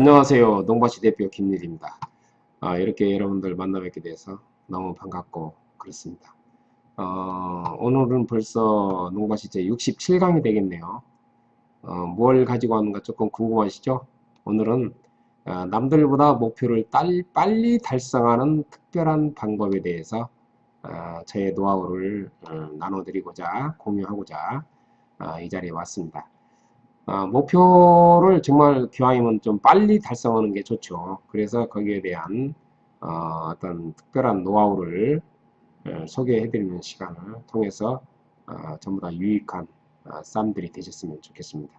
안녕하세요. 농바시 대표 김일입니다. 이렇게 여러분들 만나 뵙게 돼서 너무 반갑고 그렇습니다. 오늘은 벌써 농바시 제 67강이 되겠네요. 뭘 가지고 왔는가 조금 궁금하시죠? 오늘은 남들보다 목표를 빨리 달성하는 특별한 방법에 대해서 저의 노하우를 나눠드리고자 공유하고자 이 자리에 왔습니다. 목표를 기왕이면 좀 빨리 달성하는 게 좋죠. 그래서 거기에 대한 어떤 특별한 노하우를 소개해드리는 시간을 통해서 전부 다 유익한 쌈들이 되셨으면 좋겠습니다.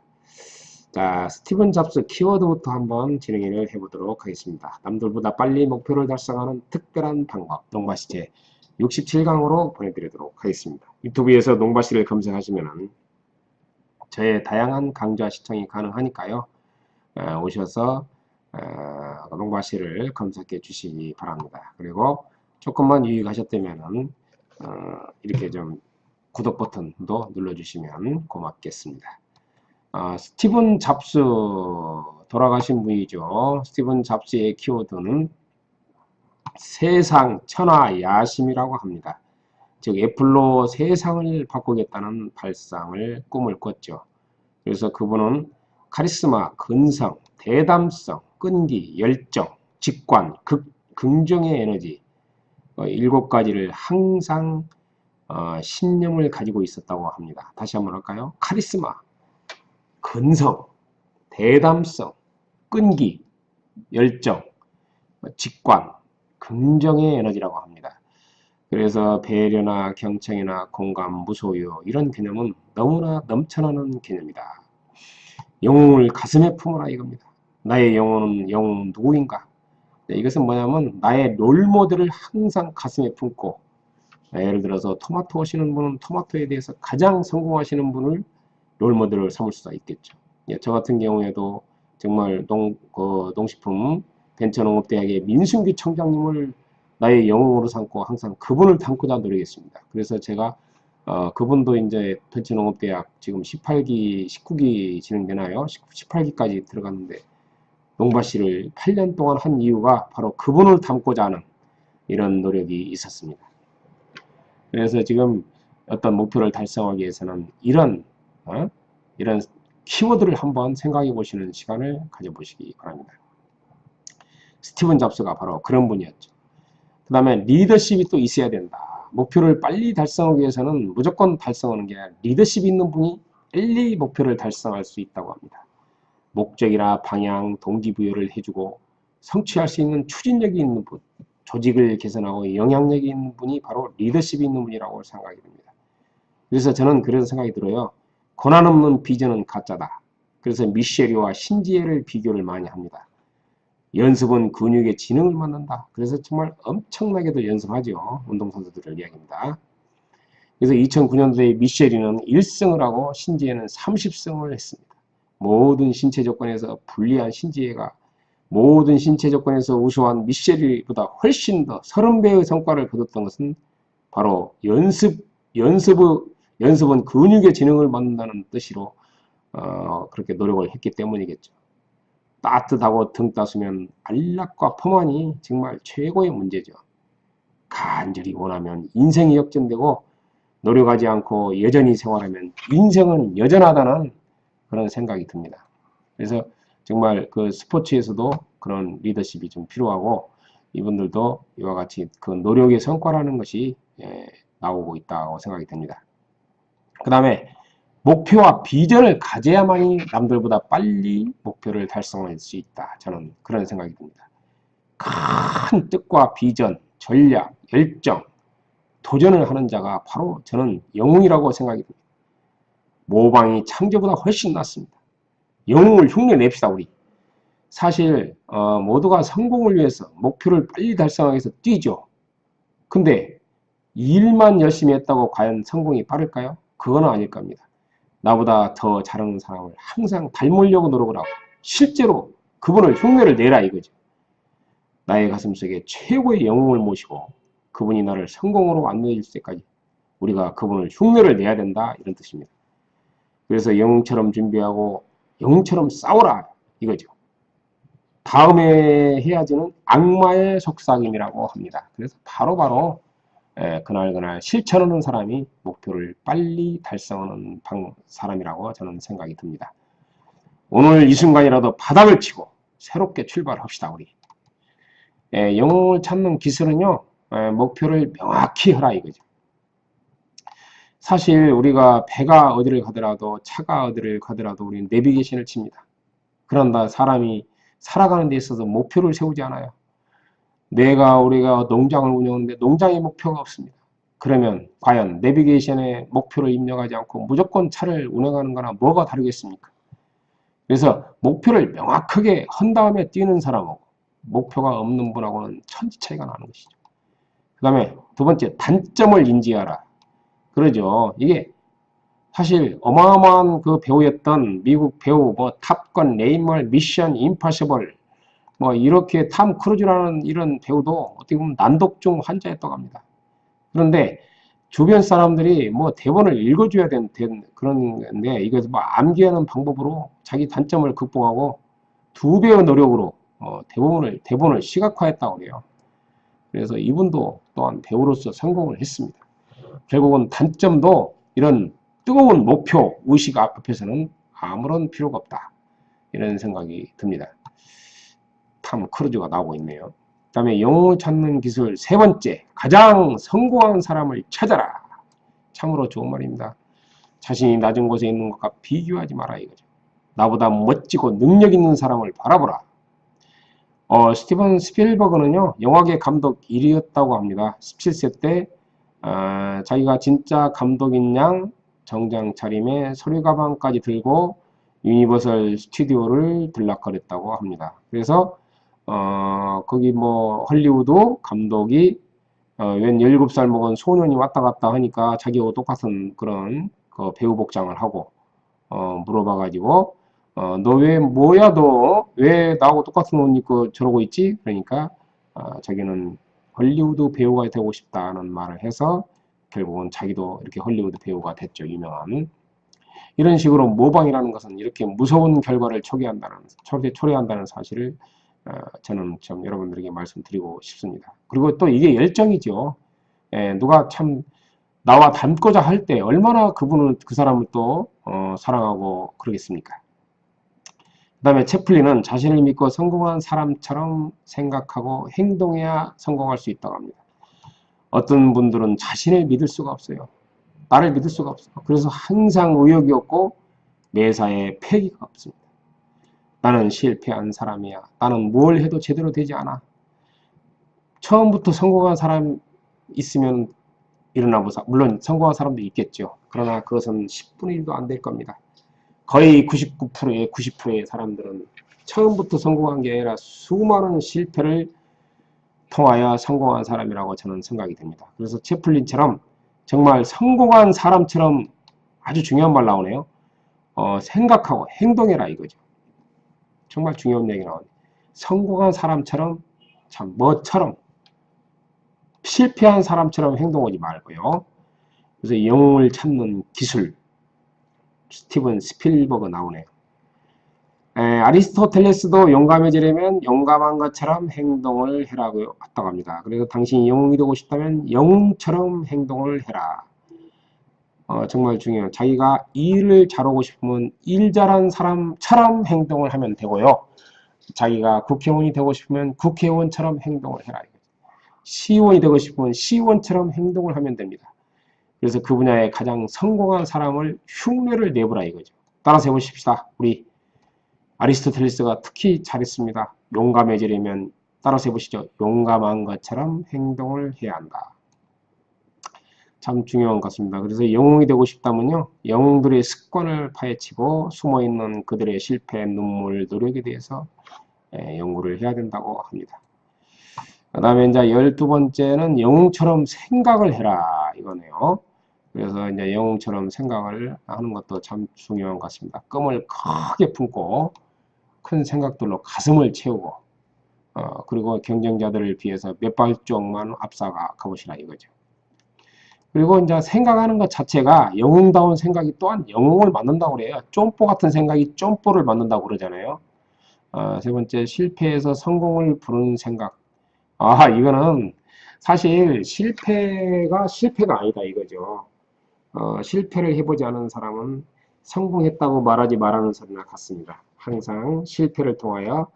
자, 스티븐 잡스 키워드부터 한번 진행을 해보도록 하겠습니다. 남들보다 빨리 목표를 달성하는 특별한 방법, 농바시제 67강으로 보내드리도록 하겠습니다. 유튜브에서 농바시를 검색하시면은 저의 다양한 강좌 시청이 가능하니까요. 오셔서 농바시를 검색해 주시기 바랍니다. 그리고 조금만 유익하셨다면 이렇게 좀 구독 버튼도 눌러주시면 고맙겠습니다. 스티븐 잡스 돌아가신 분이죠. 스티븐 잡스의 키워드는 세상 천하 야심이라고 합니다. 즉 애플로 세상을 바꾸겠다는 발상을 꿈을 꿨죠. 그래서 그분은 카리스마, 근성, 대담성, 끈기, 열정, 직관, 긍정의 에너지 7가지를 항상 신념을 가지고 있었다고 합니다. 다시 한번 할까요? 카리스마, 근성, 대담성, 끈기, 열정, 직관, 긍정의 에너지라고 합니다. 그래서 배려나 경청이나 공감, 무소유 이런 개념은 너무나 넘쳐나는 개념이다. 영웅을 가슴에 품어라 이겁니다. 나의 영웅은 누구인가? 이것은 뭐냐면 나의 롤모델을 항상 가슴에 품고 예를 들어서 토마토 하시는 분은 토마토에 대해서 가장 성공하시는 분을 롤모델을 삼을 수가 있겠죠. 저 같은 경우에도 정말 농식품 벤처농업대학의 민순기 청장님을 나의 영웅으로 삼고 항상 그분을 닮고자 노력했습니다. 그래서 제가 그분도 이제 벤처농업대학 지금 18기, 19기 진행되나요? 18기까지 들어갔는데 농바씨를 8년 동안 한 이유가 바로 그분을 닮고자 하는 이런 노력이 있었습니다. 그래서 지금 어떤 목표를 달성하기 위해서는 이런 키워드를 한번 생각해 보시는 시간을 가져보시기 바랍니다. 스티븐 잡스가 바로 그런 분이었죠. 그 다음에 리더십이 또 있어야 된다. 목표를 빨리 달성하기 위해서는 무조건 달성하는 게 아니라 리더십이 있는 분이 빨리 목표를 달성할 수 있다고 합니다. 목적이나 방향, 동기부여를 해주고 성취할 수 있는 추진력이 있는 분, 조직을 개선하고 영향력이 있는 분이 바로 리더십이 있는 분이라고 생각이 듭니다. 그래서 저는 그런 생각이 들어요. 고난 없는 비전은 가짜다. 그래서 미쉐리와 신지혜를 비교를 많이 합니다. 연습은 근육의 지능을 만든다. 그래서 정말 엄청나게도 연습하죠. 운동선수들을 이야기합니다. 그래서 2009년도에 미쉐리는 1승을 하고 신지혜는 30승을 했습니다. 모든 신체 조건에서 불리한 신지혜가 모든 신체 조건에서 우수한 미쉐리보다 훨씬 더 30배의 성과를 거뒀던 것은 바로 연습은 근육의 지능을 만든다는 뜻으로 그렇게 노력을 했기 때문이겠죠. 따뜻하고 등 따스면 안락과 포만이 정말 최고의 문제죠. 간절히 원하면 인생이 역전되고 노력하지 않고 여전히 생활하면 인생은 여전하다는 그런 생각이 듭니다. 그래서 정말 그 스포츠에서도 그런 리더십이 좀 필요하고 이분들도 이와 같이 그 노력의 성과라는 것이 나오고 있다고 생각이 듭니다. 그 다음에 목표와 비전을 가져야만이 남들보다 빨리 목표를 달성할 수 있다. 저는 그런 생각이 듭니다. 큰 뜻과 비전, 전략, 열정, 도전을 하는 자가 바로 저는 영웅이라고 생각이 듭니다. 모방이 창조보다 훨씬 낫습니다. 영웅을 흉내냅시다 우리. 사실 모두가 성공을 위해서 목표를 빨리 달성하기 위해서 뛰죠. 근데 일만 열심히 했다고 과연 성공이 빠를까요? 그건 아닐 겁니다. 나보다 더 잘하는 사람을 항상 닮으려고 노력을 하고 실제로 그분을 흉내를 내라 이거죠. 나의 가슴속에 최고의 영웅을 모시고 그분이 나를 성공으로 안내해 줄 때까지 우리가 그분을 흉내를 내야 된다 이런 뜻입니다. 그래서 영웅처럼 준비하고 영웅처럼 싸워라 이거죠. 다음에 해야지는 악마의 속삭임이라고 합니다. 그래서 바로바로 그날 실천하는 사람이 목표를 빨리 달성하는 사람이라고 저는 생각이 듭니다. 오늘 이 순간이라도 바닥을 치고 새롭게 출발합시다. 우리 영웅을 찾는 기술은요, 목표를 명확히 하라 이거죠. 사실 우리가 배가 어디를 가더라도 차가 어디를 가더라도 우리는 내비게이션을 칩니다. 그런다 사람이 살아가는 데 있어서 목표를 세우지 않아요. 우리가 농장을 운영하는데 농장에 목표가 없습니다. 그러면 과연 내비게이션에 목표를 입력하지 않고 무조건 차를 운행하는 거나 뭐가 다르겠습니까? 그래서 목표를 명확하게 한 다음에 뛰는 사람하고 목표가 없는 분하고는 천지 차이가 나는 것이죠. 그 다음에 두 번째, 단점을 인지하라. 그러죠. 이게 사실 어마어마한 그 배우였던 미국 배우 뭐 탑건, 레이멀, 미션 임파서블 뭐 이렇게 탐 크루즈라는 이런 배우도 어떻게 보면 난독증 환자였다고 합니다. 그런데 주변 사람들이 뭐 대본을 읽어줘야 된 그런 건데 이것을 뭐 암기하는 방법으로 자기 단점을 극복하고 2배의 노력으로 대본을 시각화했다고 그래요. 그래서 이분도 또한 배우로서 성공을 했습니다. 결국은 단점도 이런 뜨거운 목표 의식 앞에서는 아무런 필요가 없다. 이런 생각이 듭니다. 탐 크루즈가 나오고 있네요. 그 다음에 영웅을 찾는 기술 세 번째, 가장 성공한 사람을 찾아라. 참으로 좋은 말입니다. 자신이 낮은 곳에 있는 것과 비교하지 마라 이거죠. 나보다 멋지고 능력 있는 사람을 바라보라. 스티븐 스필버그는요, 영화계 감독 1위였다고 합니다. 17세 때 자기가 진짜 감독인 양 정장 차림에 서류 가방까지 들고 유니버설 스튜디오를 들락거렸다고 합니다. 그래서 거기 뭐 헐리우드 감독이 웬 17살 먹은 소년이 왔다 갔다 하니까 자기하고 똑같은 그런 그 배우 복장을 하고 물어봐 가지고 너 왜 뭐야 너 왜 나하고 똑같은 옷 입고 저러고 있지? 그러니까 자기는 헐리우드 배우가 되고 싶다는 말을 해서 결국은 자기도 이렇게 헐리우드 배우가 됐죠. 유명한. 이런 식으로 모방이라는 것은 이렇게 무서운 결과를 초래한다는 사실을 저는 좀 여러분들에게 말씀드리고 싶습니다. 그리고 또 이게 열정이죠. 누가 참 나와 닮고자 할 때 얼마나 그 사람을 또 사랑하고 그러겠습니까? 그 다음에 채플린은 자신을 믿고 성공한 사람처럼 생각하고 행동해야 성공할 수 있다고 합니다. 어떤 분들은 자신을 믿을 수가 없어요. 나를 믿을 수가 없어. 그래서 항상 의욕이 없고 매사에 패기가 없습니다. 나는 실패한 사람이야. 나는 뭘 해도 제대로 되지 않아. 처음부터 성공한 사람 있으면 일어나보자. 물론 성공한 사람도 있겠죠. 그러나 그것은 10분의 1도 안 될 겁니다. 거의 99%의 90%의 사람들은 처음부터 성공한 게 아니라 수많은 실패를 통하여 성공한 사람이라고 저는 생각이 됩니다. 그래서 채플린처럼 정말 성공한 사람처럼 아주 중요한 말 나오네요. 생각하고 행동해라 이거죠. 정말 중요한 얘기 나오네요. 성공한 사람처럼 참 뭐처럼 실패한 사람처럼 행동하지 말고요. 그래서 영웅을 찾는 기술 스티븐 스필버그 나오네요. 아리스토텔레스도 용감해지려면 용감한 것처럼 행동을 해라고 했다고 합니다. 그래서 당신이 영웅이 되고 싶다면 영웅처럼 행동을 해라. 정말 중요해요. 자기가 일을 잘하고 싶으면 일 잘한 사람처럼 행동을 하면 되고요. 자기가 국회의원이 되고 싶으면 국회의원처럼 행동을 해라. 시의원이 되고 싶으면 시의원처럼 행동을 하면 됩니다. 그래서 그 분야에 가장 성공한 사람을 흉내를 내보라 이거죠. 따라서 해보십시다. 우리 아리스토텔레스가 특히 잘했습니다. 용감해지려면 따라서 해보시죠. 용감한 것처럼 행동을 해야 한다. 참 중요한 것 같습니다. 그래서 영웅이 되고 싶다면요. 영웅들의 습관을 파헤치고 숨어있는 그들의 실패, 눈물, 노력에 대해서 연구를 해야 된다고 합니다. 그 다음에 이제 12번째는 영웅처럼 생각을 해라 이거네요. 그래서 이제 영웅처럼 생각을 하는 것도 참 중요한 것 같습니다. 꿈을 크게 품고 큰 생각들로 가슴을 채우고 그리고 경쟁자들을 비해서 몇 발짝만 앞서가 가보시라 이거죠. 그리고 이제 생각하는 것 자체가 영웅다운 생각이 또한 영웅을 만든다고 그래요. 쫌뽀 같은 생각이 쫌뽀를 만든다고 그러잖아요. 세 번째, 실패에서 성공을 부르는 생각. 아, 이거는 사실 실패가 아니다 이거죠. 실패를 해보지 않은 사람은 성공했다고 말하지 말하는 소리나 같습니다. 항상 실패를 통하여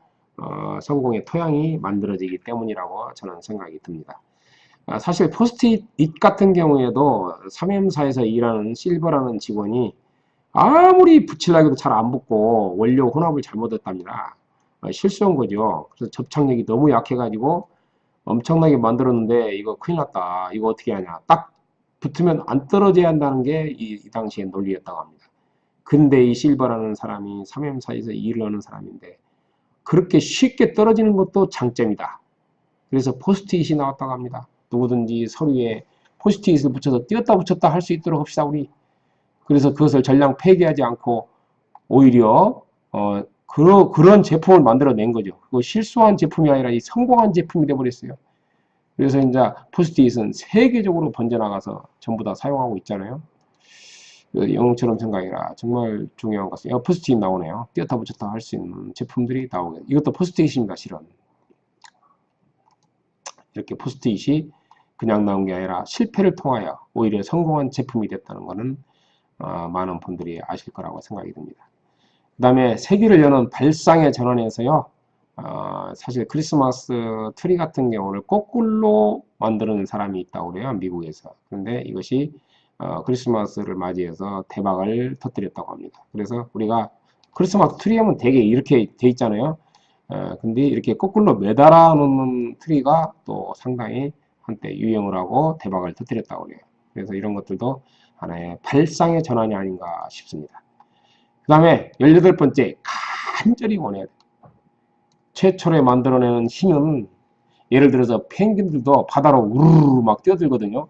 성공의 토양이 만들어지기 때문이라고 저는 생각이 듭니다. 사실 포스트잇 같은 경우에도 3M사에서 일하는 실버라는 직원이 아무리 붙이려고 해도 잘 안 붙고 원료 혼합을 잘못했답니다. 실수한 거죠. 그래서 접착력이 너무 약해가지고 엄청나게 만들었는데 이거 큰일 났다. 이거 어떻게 하냐. 딱 붙으면 안 떨어져야 한다는 게 이 당시의 논리였다고 합니다. 근데 이 실버라는 사람이 3M사에서 일을 하는 사람인데 그렇게 쉽게 떨어지는 것도 장점이다. 그래서 포스트잇이 나왔다고 합니다. 누구든지 서류에 포스트잇을 붙여서 띄었다 붙였다 할 수 있도록 합시다 우리. 그래서 그것을 전량 폐기하지 않고 오히려 그런 제품을 만들어낸 거죠. 그 실수한 제품이 아니라 이 성공한 제품이 돼버렸어요. 그래서 이제 포스트잇은 세계적으로 번져나가서 전부 다 사용하고 있잖아요. 영웅처럼 생각해라. 정말 중요한 것 같습니다. 포스트잇 나오네요. 띄었다 붙였다 할 수 있는 제품들이 나오게. 이것도 포스트잇입니다. 실은. 이렇게 포스트잇이 그냥 나온 게 아니라 실패를 통하여 오히려 성공한 제품이 됐다는 것은 많은 분들이 아실 거라고 생각이 듭니다. 그 다음에 세기를 여는 발상의 전환에서요. 사실 크리스마스 트리 같은 경우를 거꾸로 만드는 사람이 있다고 그래요. 미국에서. 그런데 이것이 크리스마스를 맞이해서 대박을 터뜨렸다고 합니다. 그래서 우리가 크리스마스 트리 하면 되게 이렇게 돼 있잖아요. 근데 이렇게 거꾸로 매달아 놓는 트리가 또 상당히 한때 유행을 하고 대박을 터뜨렸다고 그래요. 그래서 이런 것들도 하나의 발상의 전환이 아닌가 싶습니다. 그 다음에 18번째, 간절히 원해야 돼. 최초로 만들어내는 힘은 예를 들어서 펭귄들도 바다로 우르르 막 뛰어들거든요.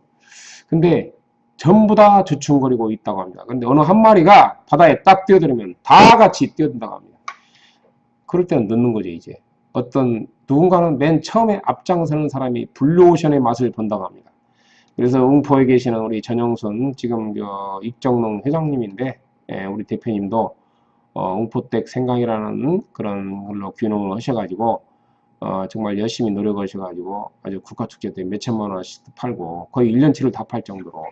근데 전부 다 주춤거리고 있다고 합니다. 근데 어느 한 마리가 바다에 딱 뛰어들면 다 같이 뛰어든다고 합니다. 그럴 때는 늦는 거죠, 이제. 누군가는 맨 처음에 앞장서는 사람이 블루오션의 맛을 본다고 합니다. 그래서 웅포에 계시는 우리 전영순, 지금 익정농 회장님인데, 우리 대표님도, 웅포텍 생강이라는 그런 걸로 귀농을 하셔가지고, 정말 열심히 노력하셔가지고, 아주 국가축제 때 몇천만 원씩 팔고, 거의 1년치를 다 팔 정도로,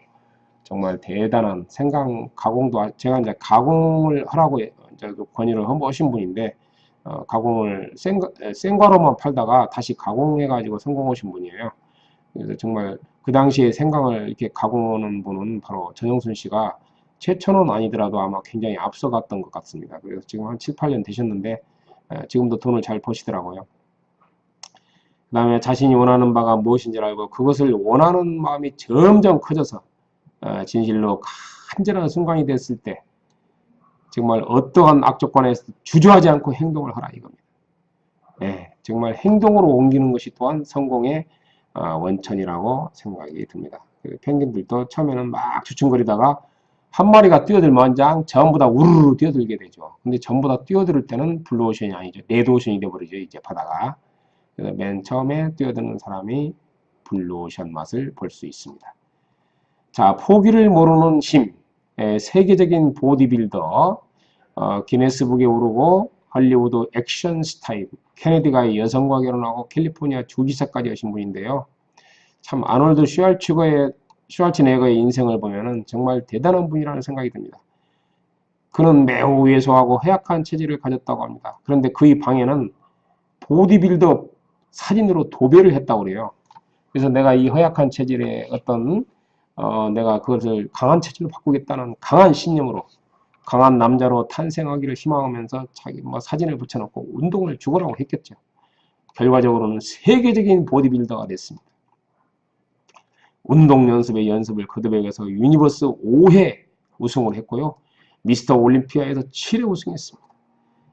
정말 대단한 생강 가공도, 제가 이제 가공을 하라고 이제 권유를 하신 분인데, 가공을 생과로만 팔다가 다시 가공해가지고 성공하신 분이에요. 그래서 정말 그 당시에 생강을 이렇게 가공하는 분은 바로 전영순 씨가 최초는 아니더라도 아마 굉장히 앞서갔던 것 같습니다. 그래서 지금 한 7, 8년 되셨는데 지금도 돈을 잘 버시더라고요. 그 다음에 자신이 원하는 바가 무엇인지 알고 그것을 원하는 마음이 점점 커져서 진실로 간절한 순간이 됐을 때 정말 어떠한 악조건에서 주저하지 않고 행동을 하라 이겁니다. 정말 행동으로 옮기는 것이 또한 성공의 원천이라고 생각이 듭니다. 펭귄들도 처음에는 막 주춤거리다가 한 마리가 뛰어들면 전부 다 우르르 뛰어들게 되죠. 근데 전부 다 뛰어들 때는 블루오션이 아니죠. 레드오션이 되어버리죠. 이제 바다가. 그래서 맨 처음에 뛰어드는 사람이 블루오션 맛을 볼 수 있습니다. 자, 포기를 모르는 힘. 세계적인 보디빌더. 기네스북에 오르고 할리우드 액션 스타일. 케네디가 여성과 결혼하고 캘리포니아 주지사까지 하신 분인데요. 참 아놀드 슈왈츠네거의 인생을 보면은 정말 대단한 분이라는 생각이 듭니다. 그는 매우 왜소하고 허약한 체질을 가졌다고 합니다. 그런데 그의 방에는 보디빌더 사진으로 도배를 했다고 그래요. 그래서 내가 이 허약한 체질의 내가 그것을 강한 체질로 바꾸겠다는 강한 신념으로 강한 남자로 탄생하기를 희망하면서 자기 사진을 붙여놓고 운동을 죽으라고 했겠죠. 결과적으로는 세계적인 보디빌더가 됐습니다. 운동 연습을 거듭해서 유니버스 5회 우승을 했고요. 미스터 올림피아에서 7회 우승했습니다.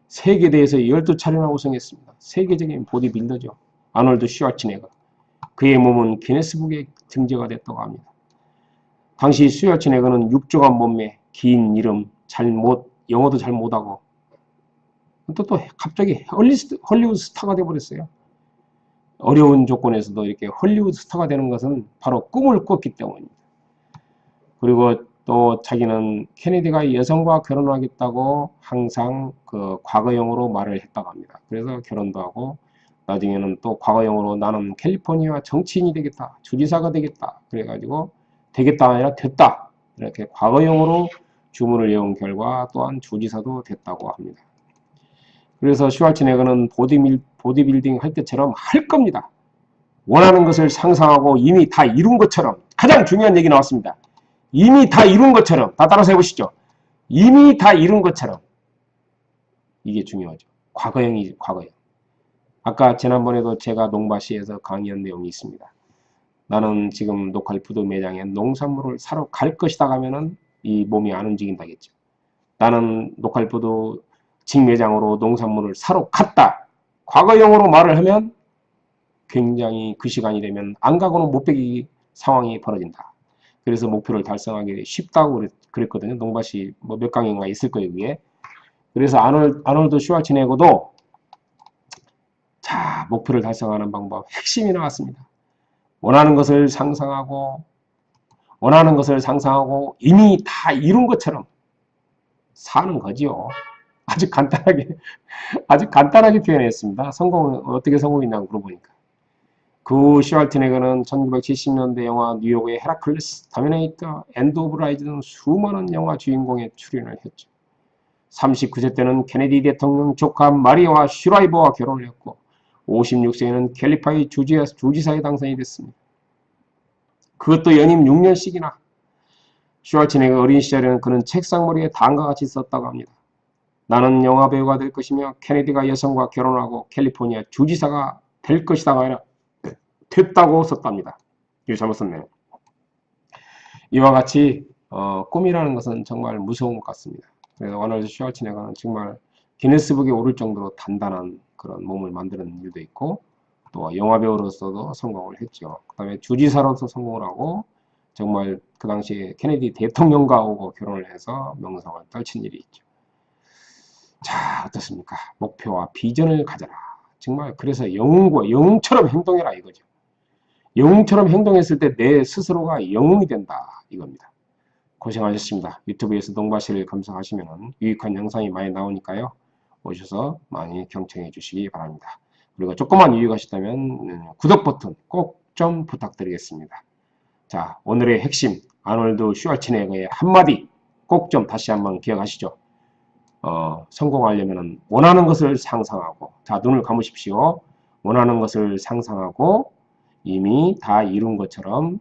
세계대회에서 12차례나 우승했습니다. 세계적인 보디빌더죠. 아놀드 슈왈츠네거. 그의 몸은 기네스북에 등재가 됐다고 합니다. 당시 슈왈츠네거는 육조간 몸매, 긴 이름, 영어도 잘 못하고 또 갑자기 헐리우드 스타가 되어버렸어요. 어려운 조건에서도 이렇게 헐리우드 스타가 되는 것은 바로 꿈을 꿨기 때문입니다. 그리고 또 자기는 케네디가 여성과 결혼하겠다고 항상 그 과거형으로 말을 했다고 합니다. 그래서 결혼도 하고 나중에는 또 과거형으로 나는 캘리포니아 정치인이 되겠다, 주지사가 되겠다, 그래가지고 되겠다가 아니라 됐다, 이렇게 과거형으로 주문을 외운 결과 또한 주지사도 됐다고 합니다. 그래서 슈왈츠네거는 보디빌딩 할 때처럼 할 겁니다. 원하는 것을 상상하고 이미 다 이룬 것처럼. 가장 중요한 얘기 나왔습니다. 이미 다 이룬 것처럼. 다 따라서 해보시죠. 이미 다 이룬 것처럼. 이게 중요하죠. 과거형이 과거형. 아까 지난번에도 제가 농바시에서 강의한 내용이 있습니다. 나는 지금 노칼푸드 매장에 농산물을 사러 갈 것이다 하면은 이 몸이 안 움직인다겠죠. 나는 노칼푸드 직매장으로 농산물을 사러 갔다. 과거형으로 말을 하면 굉장히 그 시간이 되면 안 가고는 못 베기 상황이 벌어진다. 그래서 목표를 달성하기 쉽다고 그랬거든요. 농밭이 뭐 몇 강인가 있을 거예요, 위에. 그래서 아놀드 슈왈츠네거도 자, 목표를 달성하는 방법 핵심이 나왔습니다. 원하는 것을 상상하고 이미 다 이룬 것처럼 사는 거지요. 아주 간단하게 표현했습니다. 성공은 어떻게 성공했냐고 물어보니까. 그 슈왈츠네거는 1970년대 영화 뉴욕의 헤라클레스, 터미네이터, 엔드 오브 라이즈 등 수많은 영화 주인공에 출연을 했죠. 39세 때는 케네디 대통령 조카 마리아와 슈라이버와 결혼을 했고 56세에는 캘리파이 주지사에 당선이 됐습니다. 그것도 연임 6년씩이나. 슈왈츠네거 어린 시절에는 그는 책상머리에 다음과 같이 썼다고 합니다. 나는 영화배우가 될 것이며 케네디가 여성과 결혼하고 캘리포니아 주지사가 될 것이다가 아니라 됐다고 썼답니다. 이거 잘못 썼네요. 이와 같이 꿈이라는 것은 정말 무서운 것 같습니다. 그래서 아놀드 슈왈츠네거는 정말 기네스북에 오를 정도로 단단한 그런 몸을 만드는 이유도 있고 또 영화배우로서도 성공을 했죠. 그 다음에 주지사로서 성공을 하고 정말 그 당시에 케네디 대통령과 오고 결혼을 해서 명성을 떨친 일이 있죠. 자, 어떻습니까? 목표와 비전을 가져라. 정말 그래서 영웅처럼 행동해라 이거죠. 영웅처럼 행동했을 때 내 스스로가 영웅이 된다 이겁니다. 고생하셨습니다. 유튜브에서 농바시를 검색하시면 유익한 영상이 많이 나오니까요. 오셔서 많이 경청해 주시기 바랍니다. 그리고 조금만 유익하셨다면 구독 버튼 꼭 좀 부탁드리겠습니다. 자, 오늘의 핵심 아놀드 슈왈츠네거의 한마디 꼭 좀 다시 한번 기억하시죠. 성공하려면 원하는 것을 상상하고, 자, 눈을 감으십시오. 원하는 것을 상상하고 이미 다 이룬 것처럼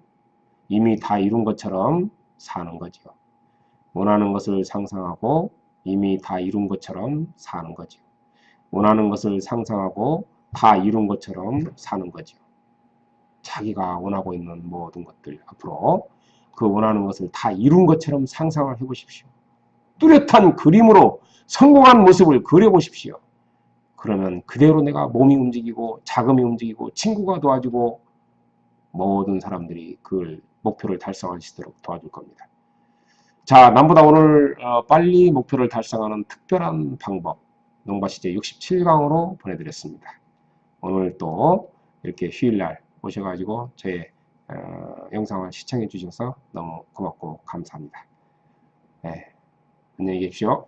사는 거죠. 원하는 것을 상상하고 이미 다 이룬 것처럼 사는 거죠. 원하는 것을 상상하고 다 이룬 것처럼 사는 거죠. 자기가 원하고 있는 모든 것들 앞으로 그 원하는 것을 다 이룬 것처럼 상상을 해보십시오. 뚜렷한 그림으로 성공한 모습을 그려보십시오. 그러면 그대로 내가 몸이 움직이고 자금이 움직이고 친구가 도와주고 모든 사람들이 그 목표를 달성할 수 있도록 도와줄 겁니다. 자, 남보다 오늘 빨리 목표를 달성하는 특별한 방법 농바시제 67강으로 보내드렸습니다. 오늘 또 이렇게 휴일날 오셔가지고 저의 영상을 시청해 주셔서 너무 고맙고 감사합니다. 네, 안녕히 계십시오.